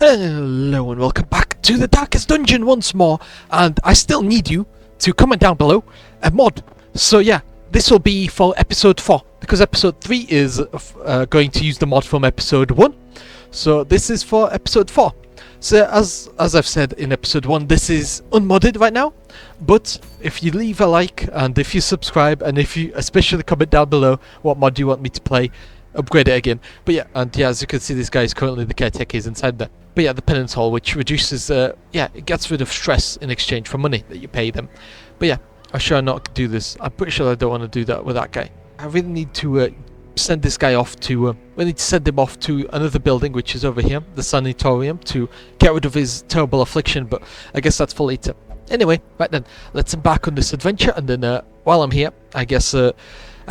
Hello and welcome back to the Darkest Dungeon once more, and I still need you to comment down below a mod. So yeah, this will be for episode 4, because episode 3 is going to use the mod from episode 1. So this is for episode 4. So as I've said in episode 1, this is unmodded right now, but if you leave a like and if you subscribe and if you especially comment down below what mod you want me to play, upgrade it again. But yeah, and yeah, as you can see, this guy is currently the caretaker, is inside there. But yeah, the penance hall, which reduces it gets rid of stress in exchange for money that you pay them. But yeah, I should not do this. I'm pretty sure I don't want to do that with that guy. I really need to send this guy off to we need to send him off to another building, which is over here, the sanatorium, to get rid of his terrible affliction, but I guess that's for later. Anyway, right then, let's embark on this adventure, and then while I'm here, I guess I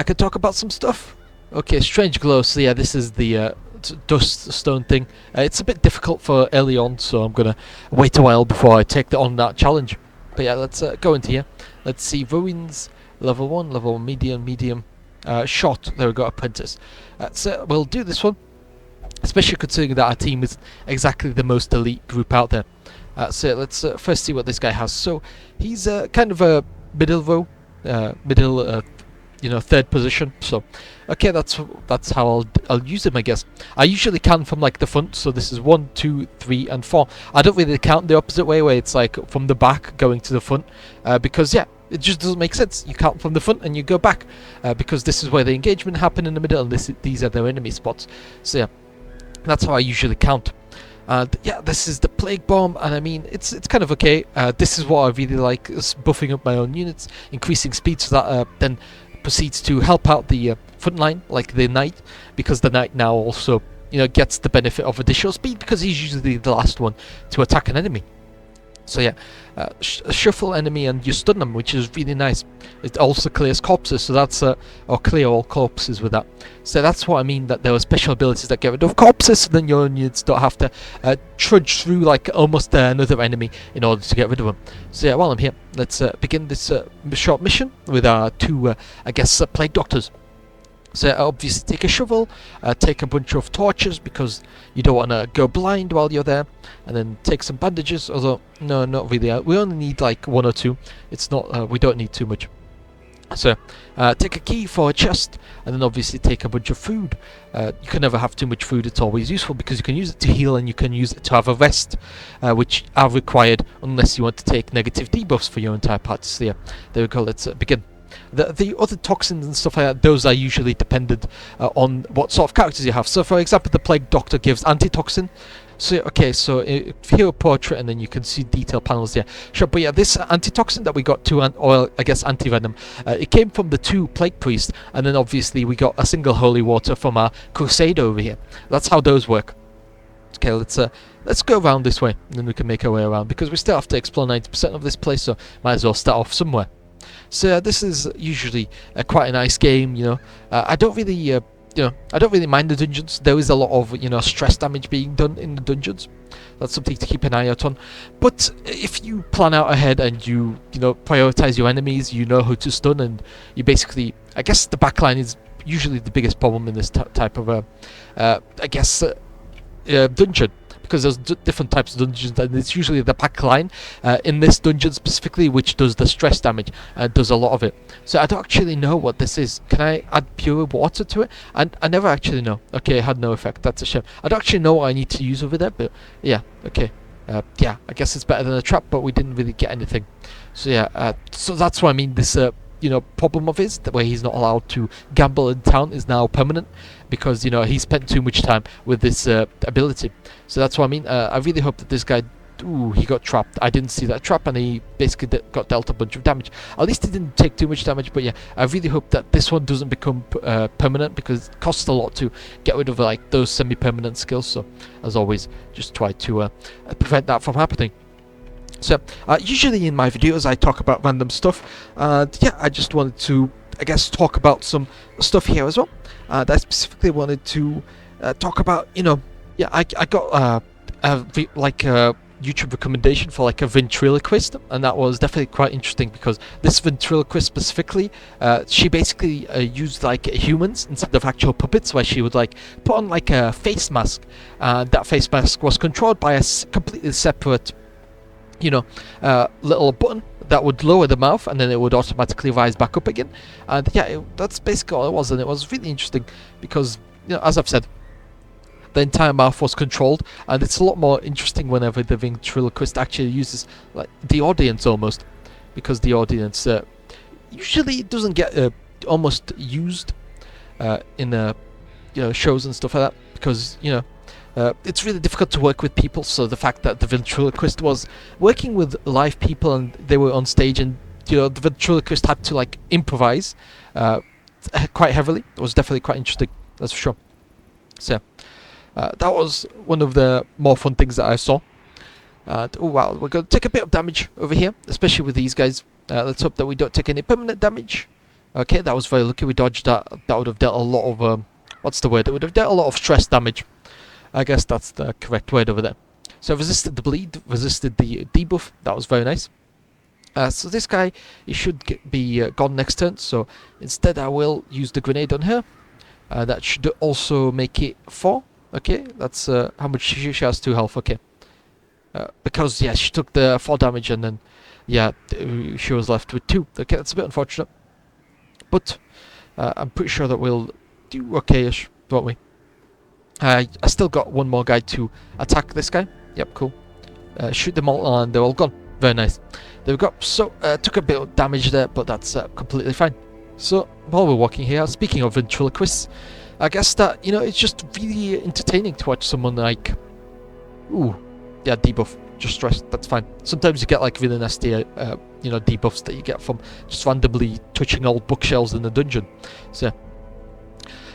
could talk about some stuff. Okay, strange glow. So yeah, this is the dust stone thing. It's a bit difficult for early on, so I'm gonna wait a while before I take on that challenge. But yeah, let's go into here. Let's see, ruins, level 1, level 1, medium, short. There we go, apprentice. So we'll do this one, especially considering that our team is exactly the most elite group out there. So let's first see what this guy has. So he's kind of a middle row, third position. So okay, that's how I'll use him, I guess. I usually count from like the front, so this is 1, 2, 3, and 4. I don't really count the opposite way, where it's like from the back going to the front, because yeah, it just doesn't make sense. You count from the front and you go back, because this is where the engagement happen in the middle, and these are their enemy spots. So yeah, that's how I usually count. And yeah, this is the plague bomb, and I mean, it's kind of okay. This is what I really like, is buffing up my own units, increasing speed, so that then proceeds to help out the front line, like the knight, because the knight now also gets the benefit of additional speed, because he's usually the last one to attack an enemy. So yeah, shuffle enemy and you stun them, which is really nice. It also clears corpses, so that's or clear all corpses with that. So that's what I mean, that there are special abilities that get rid of corpses, so then your units don't have to trudge through like almost another enemy in order to get rid of them. So yeah, while I'm here, let's begin this short mission with our two, plague doctors. So obviously take a shovel, take a bunch of torches, because you don't want to go blind while you're there, and then take some bandages, although no, not really. We only need like 1 or 2. It's not, we don't need too much. So take a key for a chest, and then obviously take a bunch of food. You can never have too much food. It's always useful, because you can use it to heal and you can use it to have a rest, which are required unless you want to take negative debuffs for your entire party. So yeah, there we go, let's begin. The other toxins and stuff like that, those are usually dependent on what sort of characters you have. So for example, the Plague Doctor gives antitoxin. So okay, so hero portrait, and then you can see detail panels there. Sure, but yeah, this antitoxin that we got anti-venom, it came from the 2 plague priests, and then obviously we got a single holy water from our crusader over here. That's how those work. Okay, let's go around this way, and then we can make our way around, because we still have to explore 90% of this place, so might as well start off somewhere. So this is usually quite a nice game, I don't really, I don't really mind the dungeons. There is a lot of, stress damage being done in the dungeons. That's something to keep an eye out on. But if you plan out ahead and you prioritize your enemies, you know who to stun, and you basically, I guess the backline is usually the biggest problem in this type of, dungeon. Because there's different types of dungeons, and it's usually the back line in this dungeon specifically which does the stress damage and does a lot of it. So I don't actually know what this is. Can I add pure water to it? And I never actually know. Okay, it had no effect. That's a shame. I don't actually know what I need to use over there, but yeah, okay. Yeah, I guess it's better than a trap, but we didn't really get anything. So yeah, so that's what I mean. This problem of his, that where he's not allowed to gamble in town, is now permanent, because he spent too much time with this ability. So that's what I mean. I really hope that this guy, he got trapped. I didn't see that trap, and he basically got dealt a bunch of damage. At least he didn't take too much damage, but yeah, I really hope that this one doesn't become permanent, because it costs a lot to get rid of like those semi-permanent skills. So as always, just try to prevent that from happening. So usually in my videos I talk about random stuff, and yeah, I just wanted to, I guess, talk about some stuff here as well. I specifically wanted to talk about, I got YouTube recommendation for like a ventriloquist, and that was definitely quite interesting because this ventriloquist specifically, she basically used like humans instead of actual puppets, where she would like put on like a face mask, and that face mask was controlled by a completely separate, little button that would lower the mouth, and then it would automatically rise back up again. And yeah, that's basically all it was, and it was really interesting because, as I've said, the entire mouth was controlled, and it's a lot more interesting whenever the ventriloquist actually uses like the audience almost, because the audience usually doesn't get almost used in shows and stuff like that, because it's really difficult to work with people. So the fact that the ventriloquist was working with live people and they were on stage, and the ventriloquist had to like improvise quite heavily, it was definitely quite interesting, that's for sure. So that was one of the more fun things that I saw. Oh wow, we're going to take a bit of damage over here, especially with these guys. Let's hope that we don't take any permanent damage. Okay, that was very lucky. We dodged that. That would have dealt a lot of what's the word? It would have dealt a lot of stress damage. I guess that's the correct word over there. So resisted the bleed, resisted the debuff. That was very nice. So this guy, he should be gone next turn. So instead, I will use the grenade on her. That should also make it 4. Okay, that's how much she has 2 health. Okay, because yeah, she took the 4 damage, and then yeah, she was left with 2. Okay, that's a bit unfortunate, but I'm pretty sure that we'll do okay-ish, won't we? I still got one more guy to attack this guy. Yep, cool. Shoot them all, and they're all gone. Very nice. There we go. So took a bit of damage there, but that's completely fine. So while we're walking here, speaking of ventriloquists, I guess that, it's just really entertaining to watch someone like, debuff, just stress, that's fine. Sometimes you get like really nasty, debuffs that you get from just randomly touching old bookshelves in the dungeon. So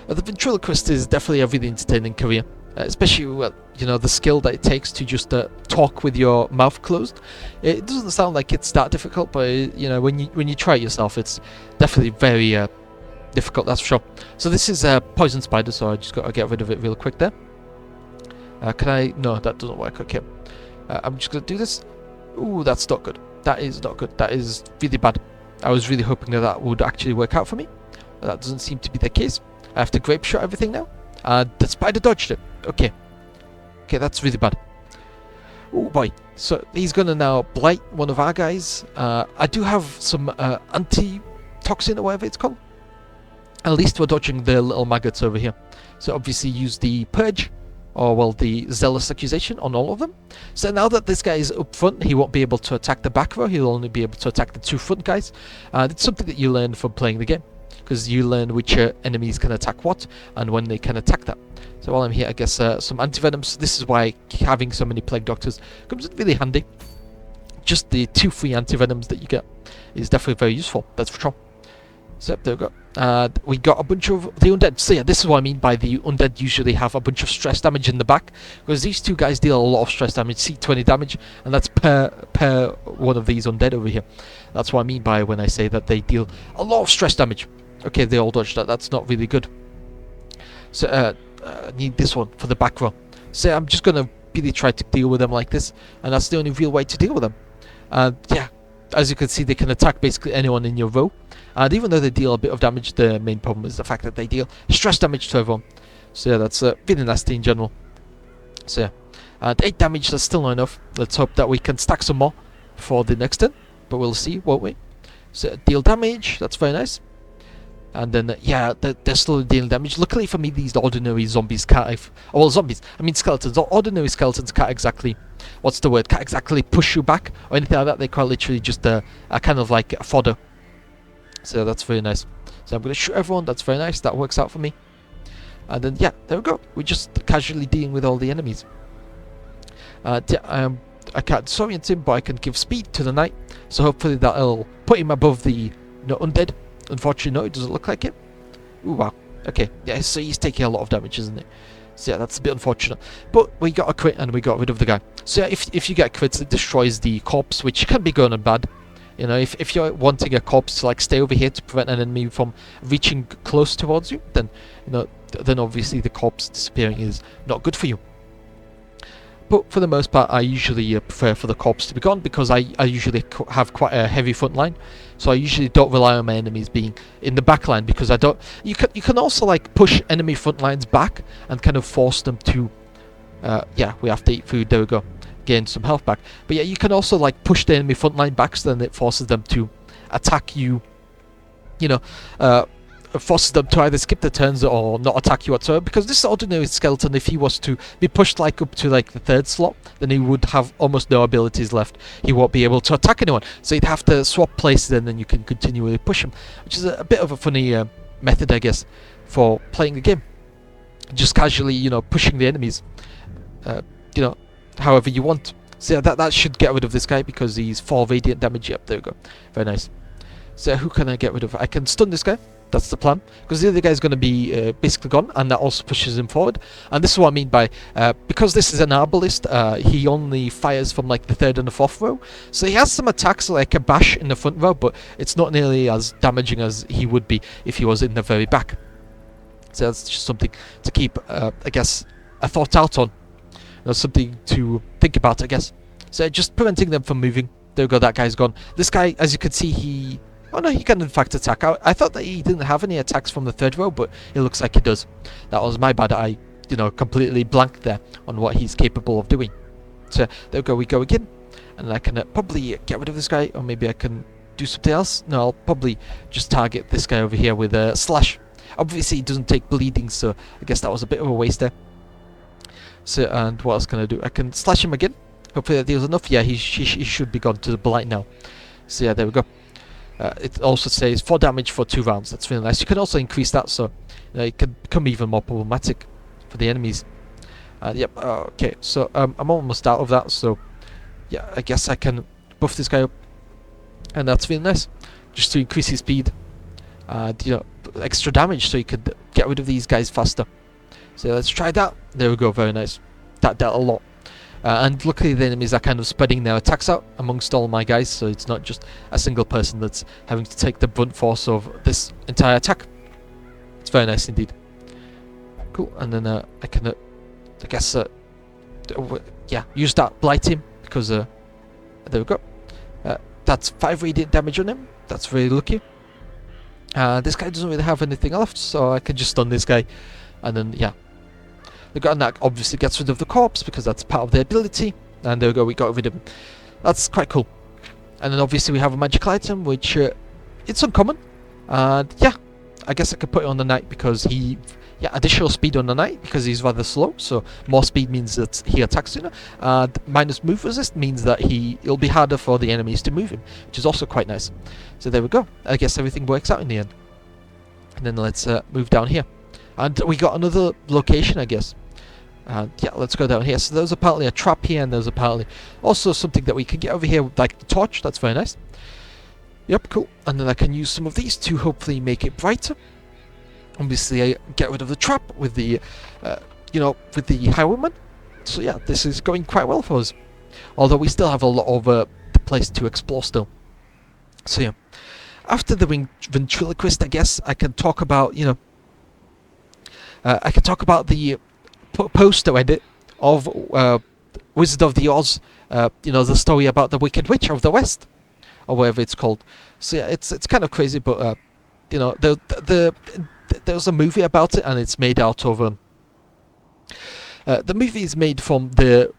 the ventriloquist is definitely a really entertaining career, especially the skill that it takes to just talk with your mouth closed. It doesn't sound like it's that difficult, but when you try it yourself, it's definitely very difficult, that's for sure. So this is a poison spider, so I just got to get rid of it real quick there. Can I? No, that doesn't work. Okay, I'm just going to do this. Ooh, that's not good. That is not good. That is really bad. I was really hoping that would actually work out for me. That doesn't seem to be the case. I have to grape shot everything now. The spider dodged it. Okay, that's really bad. Oh boy. So he's going to now blight one of our guys. I do have some anti-toxin or whatever it's called. At least we're dodging the little maggots over here. So obviously use the purge, or the zealous accusation on all of them. So now that this guy is up front, he won't be able to attack the back row. He'll only be able to attack the 2 front guys. It's something that you learn from playing the game, because you learn which enemies can attack what and when they can attack that. So while I'm here, I guess some antivenoms. This is why having so many plague doctors comes in really handy. Just the 2 free antivenoms that you get is definitely very useful, that's for sure. So there we go. We got a bunch of the undead. So yeah, this is what I mean by the undead usually have a bunch of stress damage in the back, because these 2 guys deal a lot of stress damage, see 20 damage, and that's per one of these undead over here. That's what I mean by when I say that they deal a lot of stress damage. Okay, they all dodged that. That's not really good. So I need this one for the back row. So I'm just gonna really try to deal with them like this, and that's the only real way to deal with them. Yeah, as you can see, they can attack basically anyone in your row. And even though they deal a bit of damage, the main problem is the fact that they deal stress damage to everyone. So yeah, that's really nasty in general. So yeah, and 8 damage, that's still not enough. Let's hope that we can stack some more for the next turn, but we'll see, won't we? So deal damage, that's very nice. And then, yeah, they're still dealing damage. Luckily for me, these ordinary zombies can't... zombies. I mean skeletons. Ordinary skeletons can't exactly... What's the word? Can't exactly push you back or anything like that. They quite literally just a kind of like fodder. So that's very nice. So I'm going to shoot everyone. That's very nice. That works out for me. And then, yeah, there we go. We're just casually dealing with all the enemies. I can't disorient him, but I can give speed to the knight. So hopefully that'll put him above the undead. Unfortunately, no, it doesn't look like it. Ooh, wow. Okay, yeah, so he's taking a lot of damage, isn't it? So yeah, that's a bit unfortunate. But we got a crit and we got rid of the guy. So yeah, if you get crits, it destroys the corpse, which can be good and bad. If you're wanting a corpse to like stay over here to prevent an enemy from reaching close towards you, then then obviously the corpse disappearing is not good for you. But for the most part, I usually prefer for the corps to be gone, because I usually have quite a heavy front line, so I usually don't rely on my enemies being in the back line, because I don't. You can also like push enemy front lines back and kind of force them to. Yeah, we have to eat food. There we go, gain some health back. But yeah, you can also like push the enemy front line back, so then it forces them to attack you. You know, forces them to either skip the turns or not attack you whatsoever, because this ordinary skeleton, if he was to be pushed like up to like the 3rd slot, then he would have almost no abilities left. He won't be able to attack anyone, so you'd have to swap places and then you can continually push him, which is a bit of a funny method, I guess, for playing the game. Just casually, you know, pushing the enemies, you know, however you want. So yeah, that should get rid of this guy, because he's 4 radiant damage. Yep, there we go, very nice. So who can I get rid of? I can stun this guy. That's the plan, because the other guy is going to be basically gone, and that also pushes him forward. And this is what I mean by because this is an arbalist, he only fires from like the 3rd and the 4th row, so he has some attacks like a bash in the front row, but it's not nearly as damaging as he would be if he was in the very back. So that's just something to keep, I guess, a thought out on. You know, something to think about, I guess. So just preventing them from moving. There we go, that guy's gone. This guy, as you can see, he... Oh no, he can in fact attack. I thought that he didn't have any attacks from the 3rd row, but it looks like he does. That was my bad. I, you know, completely blanked there on what he's capable of doing. So there we go again. And I can probably get rid of this guy, or maybe I can do something else. No, I'll probably just target this guy over here with a slash. Obviously he doesn't take bleeding, so I guess that was a bit of a waste there. So, and what else can I do? I can slash him again. Hopefully that deals enough. Yeah, he should be gone to the blight now. So yeah, there we go. It also says 4 damage for 2 rounds. That's really nice. You can also increase that, so you know, it can become even more problematic for the enemies. Yep. Okay. So I'm almost out of that. So yeah, I guess I can buff this guy up, and that's really nice, just to increase his speed. You know, extra damage, so you could get rid of these guys faster. So let's try that. There we go. Very nice. That dealt a lot. And luckily the enemies are kind of spreading their attacks out amongst all my guys, so it's not just a single person that's having to take the brunt force of this entire attack. It's very nice indeed. Cool, and then I can, I guess, yeah, use that blight him, because, there we go. That's 5 radiant damage on him. That's really lucky. This guy doesn't really have anything left, so I can just stun this guy, and then, yeah. And that obviously gets rid of the corpse, because that's part of the ability. And there we go, we got rid of him. That's quite cool. And then obviously we have a magical item, which it's uncommon. And yeah, I guess I could put it on the knight, because he... Yeah, additional speed on the knight, because he's rather slow. So more speed means that he attacks sooner. And minus move resist means that it'll be harder for the enemies to move him, which is also quite nice. So there we go. I guess everything works out in the end. And then let's move down here. And we got another location, I guess. Yeah, let's go down here. So there's apparently a trap here, and there's apparently also something that we can get over here, like the torch. That's very nice. Yep, cool. And then I can use some of these to hopefully make it brighter. Obviously, I get rid of the trap with the, you know, with the highwayman. So yeah, this is going quite well for us. Although we still have a lot of the place to explore still. So yeah, after the ventriloquist, I guess I can talk about, you know, I can talk about the poster edit of Wizard of the Oz, you know, the story about the Wicked Witch of the West, or whatever it's called. So yeah, it's kind of crazy, but you know, there's a movie about it, and it's made out of the movie is made from the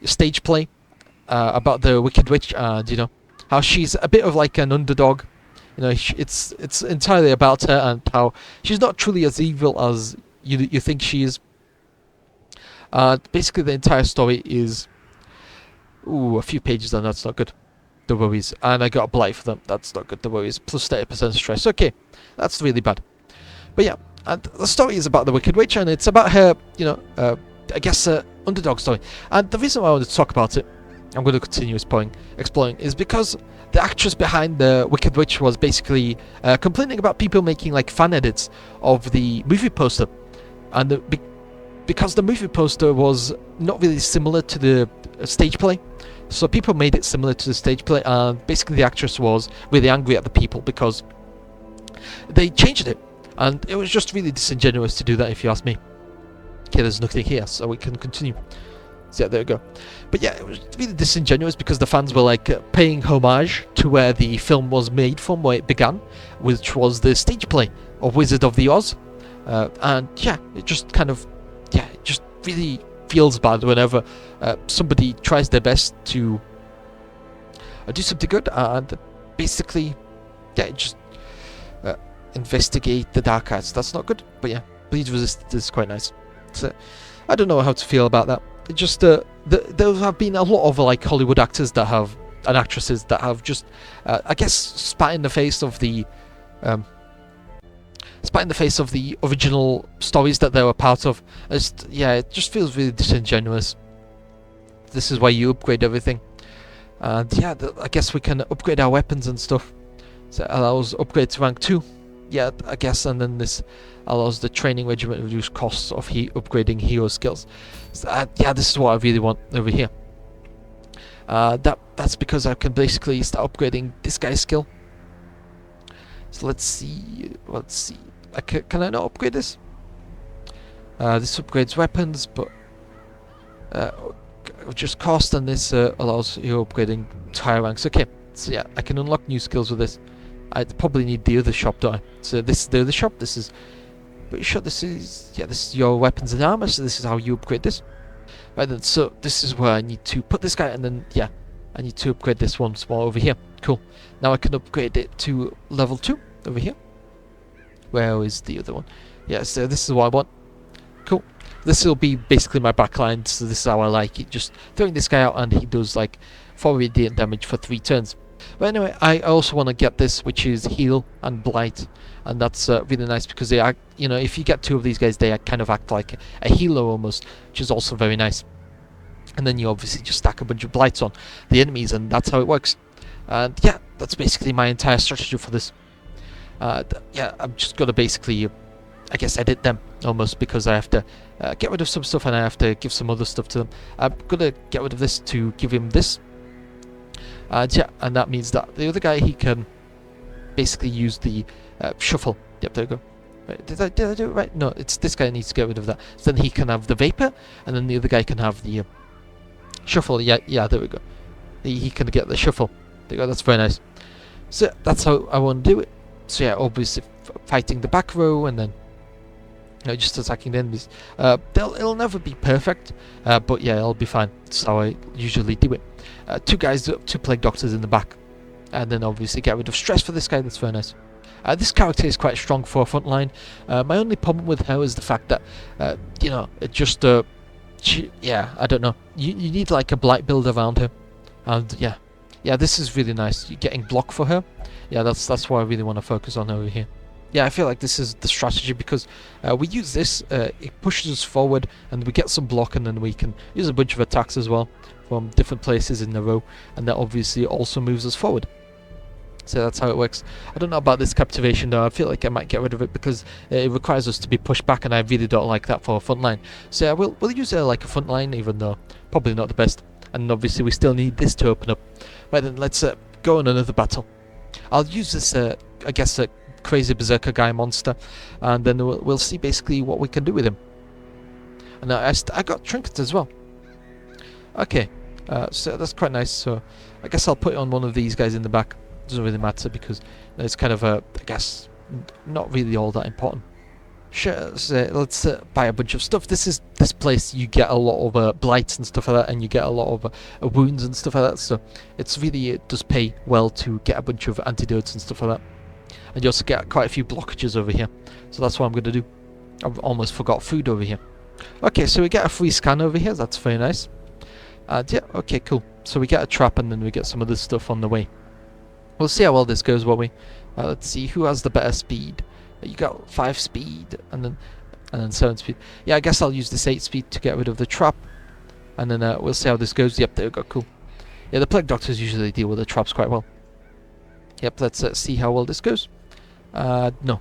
stage play about the Wicked Witch, and you know how she's a bit of like an underdog. You know, it's entirely about her, and how she's not truly as evil as you think she is. Basically, the entire story is a few pages, and that's not good. The worries, and I got a blight for them. That's not good. The worries plus 30% stress. Okay, that's really bad. But yeah, and the story is about the Wicked Witch, and it's about her, you know, I guess underdog story. And the reason why I wanted to talk about it, I'm going to continue exploring, is because the actress behind the Wicked Witch was basically complaining about people making like fan edits of the movie poster, and because the movie poster was not really similar to the stage play, so people made it similar to the stage play, and basically the actress was really angry at the people because they changed it, and it was just really disingenuous to do that, if you ask me. Okay, there's nothing here, so we can continue. So yeah, there we go. But yeah, it was really disingenuous because the fans were like paying homage to where the film was made from, where it began, which was the stage play of Wizard of the Oz. And yeah, it just kind of, yeah, it just really feels bad whenever somebody tries their best to do something good and basically, yeah, just investigate the dark arts. That's not good. But yeah, Bleed Resistance is quite nice. So I don't know how to feel about that. It just there have been a lot of like Hollywood actors that have and actresses that have just I guess spat in the face of the original stories that they were part of. Yeah, it just feels really disingenuous. This is why you upgrade everything, and yeah, I guess we can upgrade our weapons and stuff. So it allows upgrade to rank 2. Yeah, I guess, and then this allows the training regiment to reduce costs of upgrading hero skills. So, yeah, this is what I really want over here. That's because I can basically start upgrading this guy's skill. So let's see. Can I not upgrade this? This upgrades weapons, but just cost, and this allows you upgrading to higher ranks. Okay, so yeah, I can unlock new skills with this. I probably need the other shop, don't I? So this is the other shop. This is pretty sure this is your weapons and armor. So this is how you upgrade this. Right then, so this is where I need to put this guy, and then yeah, I need to upgrade this once more over here. Cool. Now I can upgrade it to level 2 over here. Where is the other one? Yeah, so this is what I want. Cool. This will be basically my backline, so this is how I like it. Just throwing this guy out, and he does like 4 radiant damage for 3 turns. But anyway, I also want to get this, which is heal and blight, and that's really nice because they act, you know, if you get 2 of these guys, they kind of act like a healer almost, which is also very nice. And then you obviously just stack a bunch of blights on the enemies, and that's how it works. And yeah, that's basically my entire strategy for this. Yeah, I'm just gonna basically, I guess, edit them almost, because I have to get rid of some stuff and I have to give some other stuff to them. I'm gonna get rid of this to give him this. Yeah, and that means that the other guy, he can basically use the shuffle. Yep, there we go. Right, did I do it right? No, it's this guy needs to get rid of that. So then he can have the vapor, and then the other guy can have the shuffle. Yeah, there we go. He can get the shuffle. There you go, that's very nice. So that's how I want to do it. So yeah, obviously fighting the back row, and then just attacking the enemies. It'll never be perfect, but yeah, it'll be fine. That's how I usually do it. 2 guys, 2 plague doctors in the back, and then obviously get rid of stress for this guy. That's very nice. This character is quite strong for a front line. My only problem with her is the fact that it just yeah, I don't know. You need like a blight build around her, and yeah, this is really nice. You're getting block for her. Yeah, that's why I really want to focus on over here. Yeah, I feel like this is the strategy because we use this, it pushes us forward, and we get some block, and then we can use a bunch of attacks as well from different places in the row, and that obviously also moves us forward. So that's how it works. I don't know about this captivation though. I feel like I might get rid of it because it requires us to be pushed back, and I really don't like that for a front line. So yeah, we'll use it like a front line, even though probably not the best. And obviously we still need this to open up. Right then, let's go on another battle. I'll use this, I guess, crazy berserker guy monster, and then we'll see basically what we can do with him. And I got trinkets as well. Okay, so that's quite nice. So I guess I'll put it on one of these guys in the back. Doesn't really matter because it's kind of I guess not really all that important. Sure, so let's buy a bunch of stuff. This place you get a lot of blights and stuff like that, and you get a lot of wounds and stuff like that. So it's really, it does pay well to get a bunch of antidotes and stuff like that. And you also get quite a few blockages over here. So that's what I'm going to do. I've almost forgot food over here. Okay, so we get a free scan over here. That's very nice. And yeah, okay, cool. So we get a trap, and then we get some other stuff on the way. We'll see how well this goes, won't we? Let's see who has the better speed. You got 5 speed, and then 7 speed. Yeah, I guess I'll use this 8 speed to get rid of the trap, and then we'll see how this goes. Yep, there we go, cool. Yeah, the plague doctors usually deal with the traps quite well. Yep, let's see how well this goes. No,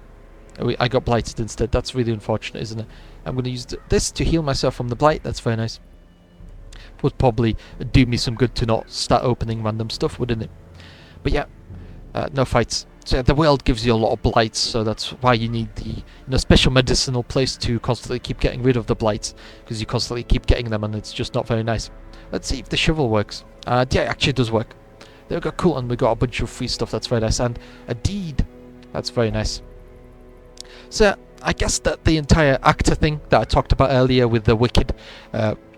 I got blighted instead. That's really unfortunate, isn't it? I'm going to use this to heal myself from the blight. That's very nice. Would probably do me some good to not start opening random stuff, wouldn't it? But yeah, no fights. So the world gives you a lot of blights, so that's why you need the special medicinal place to constantly keep getting rid of the blights, because you constantly keep getting them, and it's just not very nice. Let's see if the shovel works. Yeah, it actually does work. There we go, cool, and we got a bunch of free stuff. That's very nice, and a deed. That's very nice. So I guess that the entire actor thing that I talked about earlier with the wicked,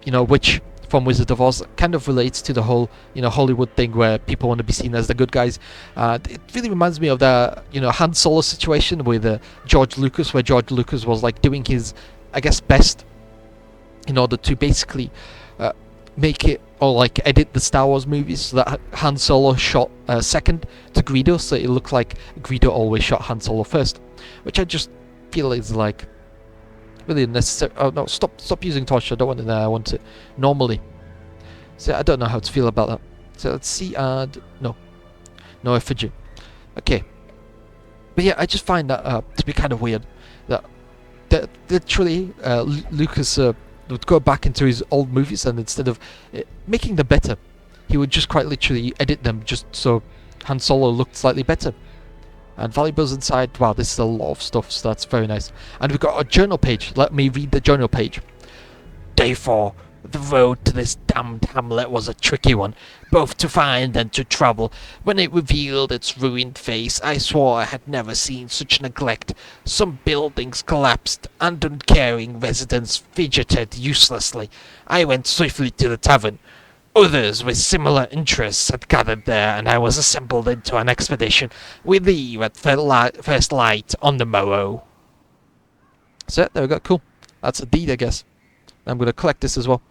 witch from Wizard of Oz kind of relates to the whole, Hollywood thing where people want to be seen as the good guys. It really reminds me of the, Han Solo situation with George Lucas, where George Lucas was like doing his, I guess, best in order to basically make it, or like edit the Star Wars movies so that Han Solo shot second to Greedo, so it looked like Greedo always shot Han Solo first, which I just feel is like really unnecessary. Oh no, stop using torch. I don't want it there. I want it normally. So I don't know how to feel about that. So let's see, and no effigy. Okay, but yeah, I just find that to be kind of weird that literally Lucas would go back into his old movies, and instead of making them better, he would just quite literally edit them just so Han Solo looked slightly better. And valuables inside. Wow, this is a lot of stuff, so that's very nice. And we've got a journal page. Let me read the journal page. Day 4. The road to this damned hamlet was a tricky one, both to find and to travel. When it revealed its ruined face, I swore I had never seen such neglect. Some buildings collapsed, and uncaring residents fidgeted uselessly. I went swiftly to the tavern. Others with similar interests had gathered there, and I was assembled into an expedition with thee at first light on the morrow. So there we go, cool. That's a deed, I guess. I'm going to collect this as well.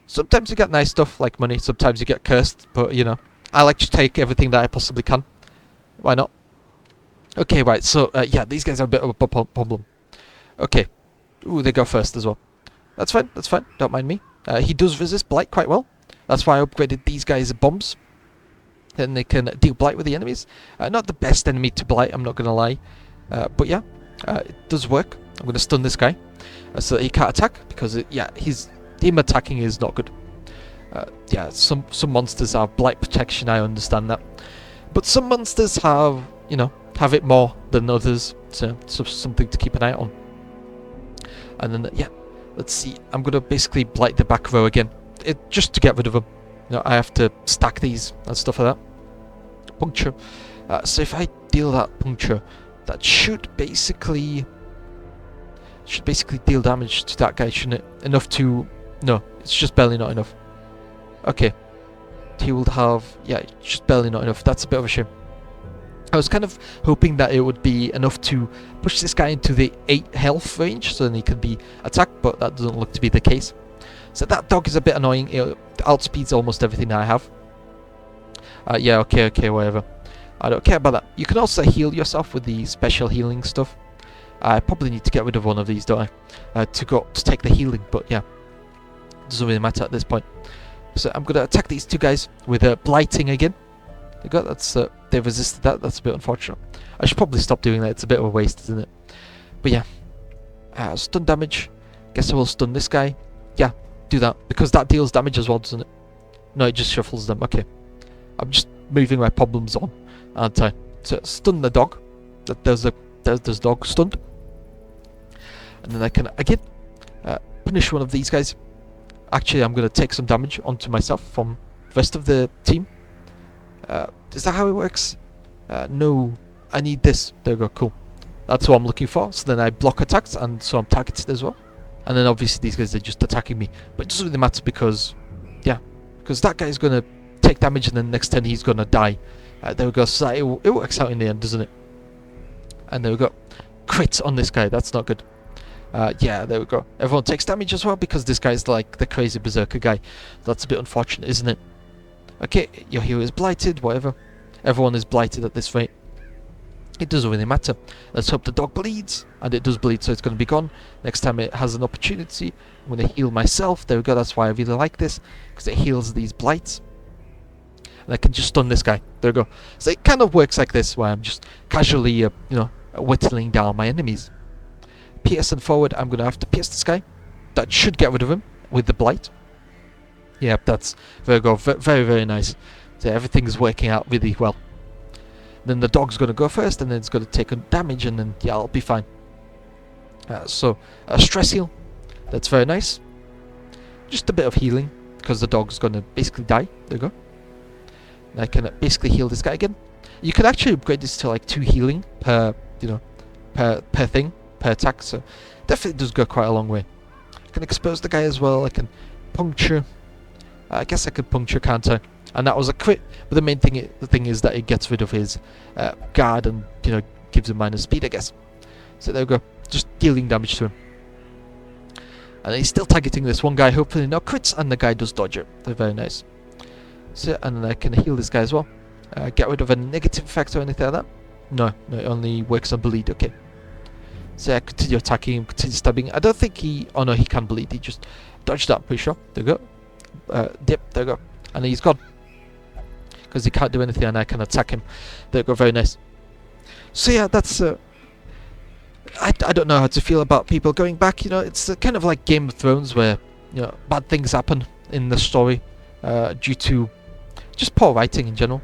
Sometimes you get nice stuff like money, sometimes you get cursed, but I like to take everything that I possibly can. Why not? Okay, right, so yeah, these guys are a bit of a problem. Okay. Ooh, they go first as well. That's fine, don't mind me. He does resist blight quite well. That's why I upgraded these guys' bombs. Then they can deal blight with the enemies. Not the best enemy to blight, I'm not going to lie. But yeah, it does work. I'm going to stun this guy so that he can't attack, because him attacking is not good. Yeah, some monsters have blight protection, I understand that. But some monsters have, have it more than others. So something to keep an eye on. And then, yeah, let's see. I'm going to basically blight the back row again. Just to get rid of them. I have to stack these and stuff like that. Puncture. So if I deal that puncture, that should basically deal damage to that guy, shouldn't it? Enough to... No, it's just barely not enough. Okay. He will have... Yeah, just barely not enough. That's a bit of a shame. I was kind of hoping that it would be enough to push this guy into the 8 health range, so then he could be attacked, but that doesn't look to be the case. So that dog is a bit annoying. It outspeeds almost everything that I have. Yeah, okay, whatever. I don't care about that. You can also heal yourself with the special healing stuff. I probably need to get rid of one of these, don't I? To take the healing, but yeah. Doesn't really matter at this point. So I'm going to attack these two guys with blighting again. They resisted that. That's a bit unfortunate. I should probably stop doing that. It's a bit of a waste, isn't it? But yeah. Stun damage. Guess I will stun this guy. Yeah. Do that, because that deals damage as well, doesn't it? No, it just shuffles them. Okay. I'm just moving my problems on, aren't I? So stun the dog. There's dog stunned. And then I can, again, punish one of these guys. Actually, I'm going to take some damage onto myself from the rest of the team. Is that how it works? No. I need this. There we go, cool. That's what I'm looking for. So then I block attacks, and so I'm targeted as well. And then obviously these guys are just attacking me. But it doesn't really matter because, yeah, because that guy's going to take damage and then next turn he's going to die. There we go. So it works out in the end, doesn't it? And there we go. Crit on this guy. That's not good. Yeah, there we go. Everyone takes damage as well because this guy's like the crazy berserker guy. That's a bit unfortunate, isn't it? Okay, your hero is blighted, whatever. Everyone is blighted at this rate. It doesn't really matter. Let's hope the dog bleeds. And it does bleed, so it's going to be gone. Next time it has an opportunity, I'm going to heal myself. There we go, that's why I really like this. Because it heals these blights. And I can just stun this guy. There we go. So it kind of works like this, where I'm just casually, whittling down my enemies. Pierce and forward, I'm going to have to pierce this guy. That should get rid of him with the blight. Yep, that's... There we go. Very, very nice. So everything's working out really well. Then the dog's going to go first, and then it's going to take damage, and then yeah, I'll be fine. So stress heal, that's very nice. Just a bit of healing because the dog's going to basically die. There you go. And I can basically heal this guy again. You could actually upgrade this to like 2 healing per, per thing, per attack. So definitely does go quite a long way. I can expose the guy as well. I can puncture. I guess I could puncture counter, and that was a crit. But the main thing, the thing is that it gets rid of his guard and gives him minus speed, I guess. So there we go, just dealing damage to him. And he's still targeting this one guy. Hopefully no crits, and the guy does dodge it. They're very nice. So and then I can heal this guy as well. Get rid of a negative effect or anything like that. No, it only works on bleed. Okay. So I continue attacking him, continue stabbing. I don't think he. Oh no, he can bleed. He just dodged that. I'm pretty sure. There we go. Dip. There we go. And he's gone because he can't do anything, and I can attack him. There we go. Very nice. So yeah, that's. I don't know how to feel about people going back. It's kind of like Game of Thrones, where bad things happen in the story due to just poor writing in general.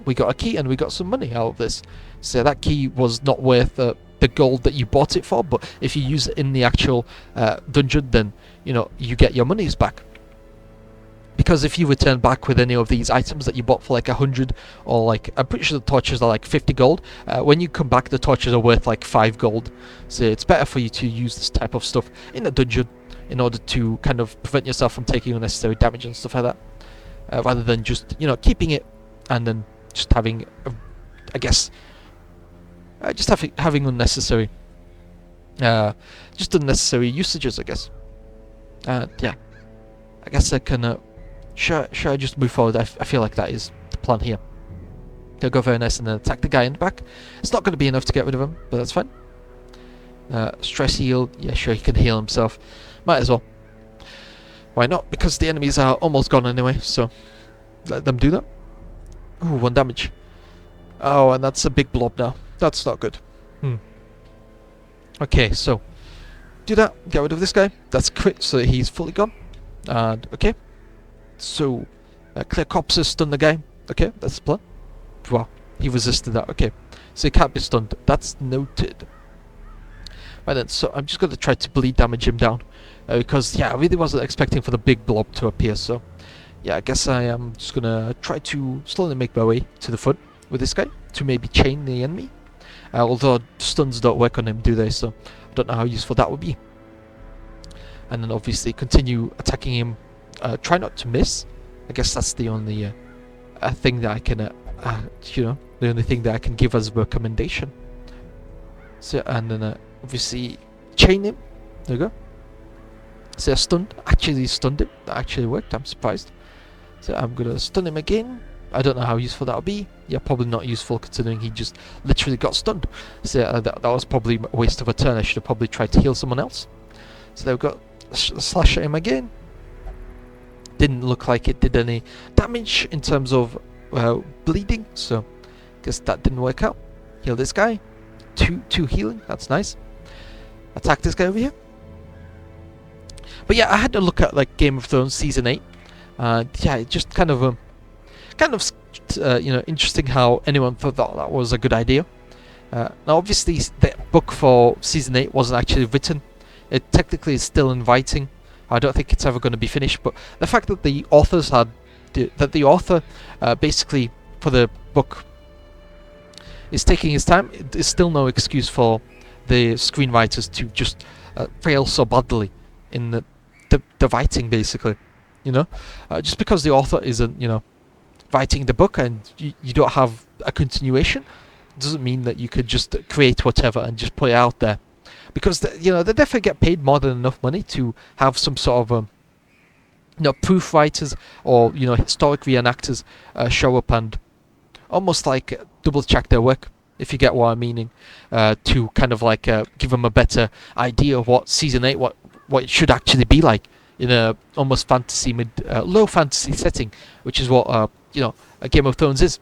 We got a key and we got some money out of this. So that key was not worth the gold that you bought it for, but if you use it in the actual dungeon, then you get your monies back. Because if you return back with any of these items that you bought for like 100, or like, I'm pretty sure the torches are like 50 gold, when you come back the torches are worth like 5 gold. So it's better for you to use this type of stuff in a dungeon in order to kind of prevent yourself from taking unnecessary damage and stuff like that, rather than just keeping it and then just having I guess just having unnecessary just unnecessary usages, I guess. Yeah, I guess I can should I just move forward? I feel like that is the plan here. They'll go very nice and then attack the guy in the back. It's not going to be enough to get rid of him, but that's fine. Stress heal, yeah, sure, he can heal himself. Might as well. Why not? Because the enemies are almost gone anyway, so let them do that. Ooh, 1 damage. Oh, and that's a big blob now. That's not good. Okay, so do that. Get rid of this guy. That's crit, so he's fully gone. And okay. So clear corpses, stun the guy. Okay, that's the plan. Wow, he resisted that. Okay, so he can't be stunned. That's noted. Right then, so I'm just going to try to bleed damage him down. Because, yeah, I really wasn't expecting for the big blob to appear, so yeah, I guess I am just going to try to slowly make my way to the front with this guy to maybe chain the enemy. Although stuns don't work on him, do they? So I don't know how useful that would be. And then obviously continue attacking him. Try not to miss. I guess that's the only thing that I can, the only thing that I can give as a recommendation. So, and then obviously chain him. There you go. So I actually stunned him. That actually worked. I'm surprised. So I'm gonna stun him again. I don't know how useful that'll be. Yeah, probably not useful considering he just literally got stunned. So that was probably a waste of a turn. I should have probably tried to heal someone else. So there we go. Slash at him again. Didn't look like it did any damage in terms of bleeding, so guess that didn't work out. Heal this guy. Two healing. That's nice. Attack this guy over here. But yeah, I had to look at like Game of Thrones season 8. Yeah, it just kind of interesting how anyone thought that was a good idea. Now, obviously, the book for season 8 wasn't actually written. It technically is still inviting. I don't think it's ever going to be finished, but the fact that the authors author basically for the book is taking his time is still no excuse for the screenwriters to just fail so badly in the writing, basically. Just because the author isn't writing the book and you don't have a continuation doesn't mean that you could just create whatever and just put it out there. Because they definitely get paid more than enough money to have some sort of proof writers or historic reenactors show up and almost like double check their work, if you get what I'm meaning, to kind of like give them a better idea of what season 8 what it should actually be like in a almost fantasy low fantasy setting, which is what a Game of Thrones is.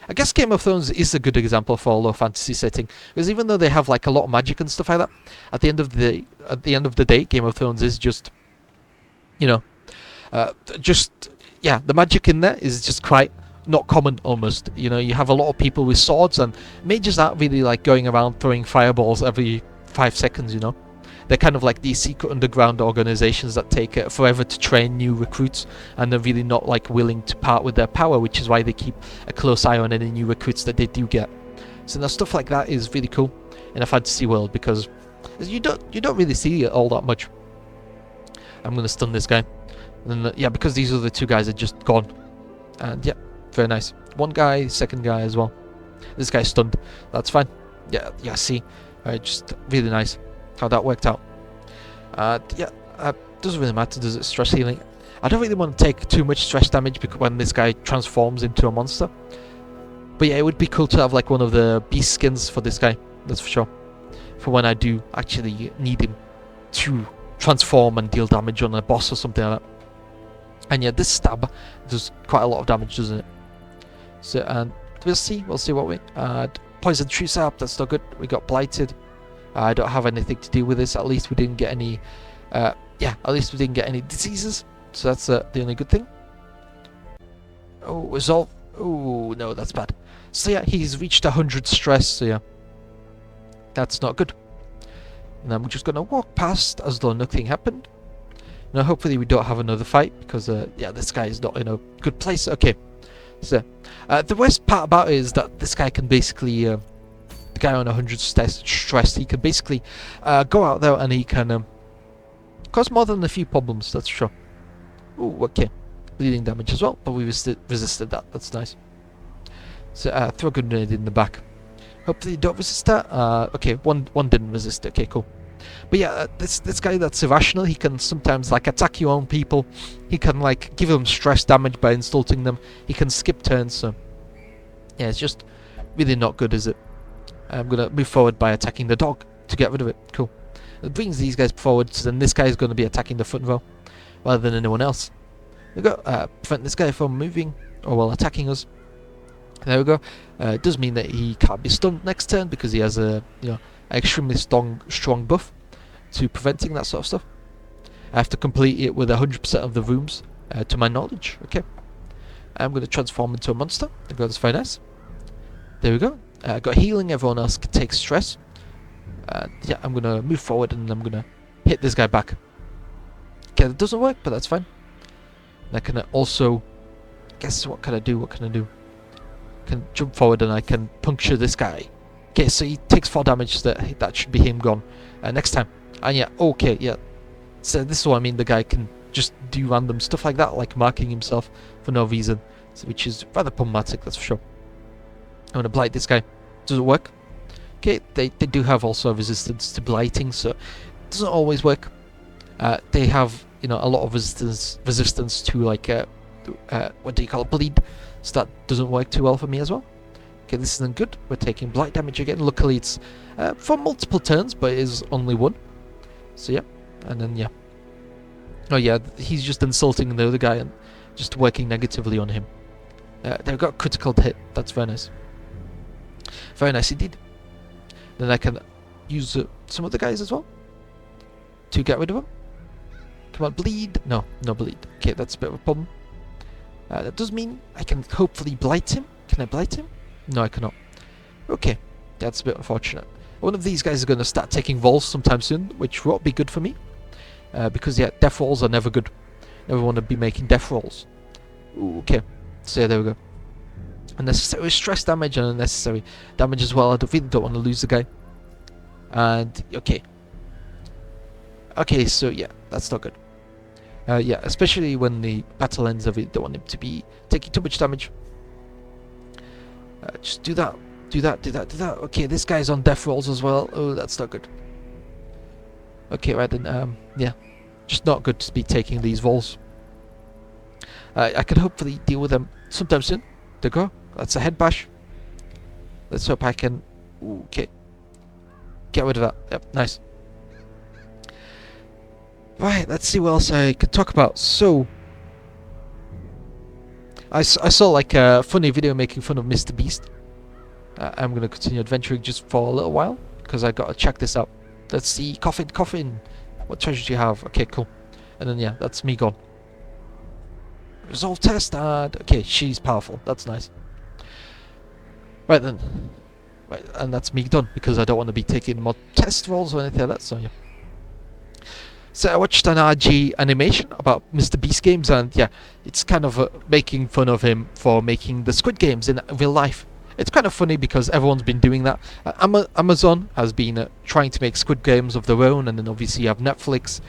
I guess Game of Thrones is a good example for a low fantasy setting, because even though they have like a lot of magic and stuff like that, at the end of the day, Game of Thrones is just, the magic in there is just quite not common almost. You know, you have a lot of people with swords, and mages aren't really like going around throwing fireballs every 5 seconds, you know. They're kind of like these secret underground organizations that take forever to train new recruits, and they're really not like willing to part with their power, which is why they keep a close eye on any new recruits that they do get. So now stuff like that is really cool in a fantasy world, because you don't really see it all that much. I'm gonna stun this guy, and then, yeah, because these other two guys are just gone, and yeah, very nice. One guy, second guy as well. This guy's stunned. That's fine. Yeah, see, just really nice how that worked out. Yeah, doesn't really matter, does it? Stress healing. I don't really want to take too much stress damage because when this guy transforms into a monster. But yeah, it would be cool to have like one of the beast skins for this guy. That's for sure. For when I do actually need him to transform and deal damage on a boss or something like that. And yeah, this stab does quite a lot of damage, doesn't it? So, and we'll see what we... poison tree sap, that's not good. We got blighted. I don't have anything to do with this. At least we didn't get any... yeah, at least we didn't get any diseases. So that's the only good thing. Oh, resolve. Oh, no, that's bad. So yeah, he's reached 100 stress, so yeah. That's not good. And then we're just going to walk past as though nothing happened. Now, hopefully we don't have another fight, because, yeah, this guy is not in a good place. Okay, so, the worst part about it is that this guy can basically, the guy on 100 stress, he can basically go out there and he can cause more than a few problems, that's sure. Ooh, okay. Bleeding damage as well, but we resisted that. That's nice. So, throw a grenade in the back. Hopefully you don't resist that. Okay, one didn't resist. Okay, cool. But yeah, this guy that's irrational, he can sometimes like attack your own people. He can like give them stress damage by insulting them. He can skip turns, so yeah, it's just really not good, is it? I'm gonna move forward by attacking the dog to get rid of it. Cool. It brings these guys forward, so then this guy is going to be attacking the front row rather than anyone else. We go prevent this guy from moving or well attacking us. There we go. It does mean that he can't be stunned next turn because he has a extremely strong buff to preventing that sort of stuff. I have to complete it with 100% of the rooms to my knowledge. Okay. I'm going to transform into a monster. There we go. That's very nice. There we go. Got healing. Everyone else can take stress. Yeah, I'm going to move forward and I'm going to hit this guy back. Okay, that doesn't work, but that's fine. And I can also... Guess what can I do? Can jump forward and I can puncture this guy. Okay, so he takes 4 damage. That should be him gone next time. And yeah, okay, yeah. So this is what I mean. The guy can just do random stuff like that, like marking himself for no reason, which is rather problematic, that's for sure. I'm gonna blight this guy. Does it work? Okay, they do have also resistance to blighting, so it doesn't always work. They have a lot of resistance to like what do you call it, bleed. So that doesn't work too well for me as well. Okay, this isn't good. We're taking blight damage again. Luckily it's for multiple turns, but it is only one. So yeah, and then yeah. Oh yeah, he's just insulting the other guy and just working negatively on him. They've got critical hit. That's very nice. Very nice indeed. Then I can use some of the guys as well to get rid of them. Come on, bleed. No bleed. Okay, that's a bit of a problem. That does mean I can hopefully blight him. Can I blight him? No, I cannot. Okay, that's a bit unfortunate. One of these guys is going to start taking rolls sometime soon, which won't be good for me. Because, yeah, death rolls are never good. Never want to be making death rolls. Ooh, okay, so yeah, there we go. Unnecessary stress damage and unnecessary damage as well. I really don't want to lose the guy. And, okay. Okay, so yeah, that's not good. Yeah, especially when the battle ends, I really don't want him to be taking too much damage. Just do that. Okay, this guy's on death rolls as well. Oh, that's not good. Okay, right then, yeah. Just not good to be taking these rolls. I can hopefully deal with them sometime soon. There we go. That's a head bash. Let's hope I can... Ooh, okay. Get rid of that. Yep, nice. Right, let's see what else I could talk about. So, I saw like a funny video making fun of Mr. Beast. I'm going to continue adventuring just for a little while, because I got to check this out. Let's see, coffin. What treasure do you have? Okay, cool. And then yeah, that's me gone. resolve test, and okay, she's powerful. That's nice. Right then. Right, and that's me done, because I don't want to be taking more test rolls or anything like that, so yeah. So I watched an RG animation about Mr. Beast games, and yeah, it's kind of making fun of him for making the Squid Games in real life. It's kind of funny because everyone's been doing that. Amazon has been trying to make Squid Games of their own, and then obviously you have Netflix,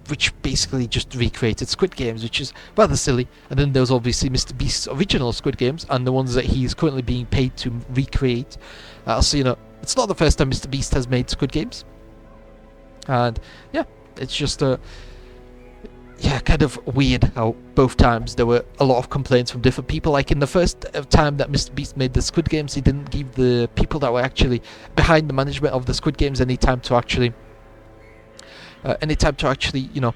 which basically just recreated Squid Games, which is rather silly. And then there's obviously Mr. Beast's original Squid Games, and the ones that he's currently being paid to recreate. So, you know, it's not the first time Mr. Beast has made Squid Games. And yeah, it's just kind of weird how both times there were a lot of complaints from different people. Like in the first time that Mr. Beast made the Squid Games, he didn't give the people that were actually behind the management of the Squid Games any time to actually, you know,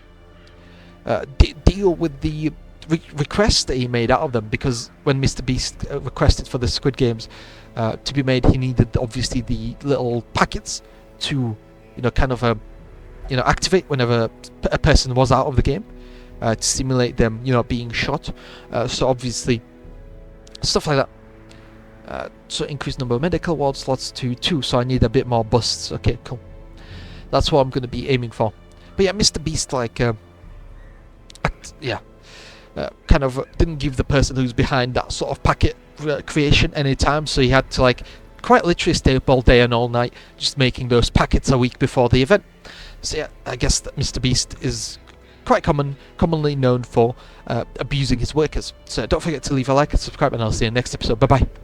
deal with the requests that he made out of them. Because when Mr. Beast requested for the Squid Games to be made, he needed obviously the little packets to, you know, kind of activate whenever a person was out of the game, to simulate them, you know, being shot. So obviously, stuff like that. So increase number of medical ward slots to 2. So I need a bit more busts. Okay, cool. That's what I'm going to be aiming for. But yeah, Mr. Beast, like, kind of didn't give the person who's behind that sort of packet creation any time. So he had to, like, quite literally stay up all day and all night just making those packets a week before the event. So yeah, I guess that Mr. Beast is quite commonly known for abusing his workers. So don't forget to leave a like and subscribe, and I'll see you in the next episode. Bye bye.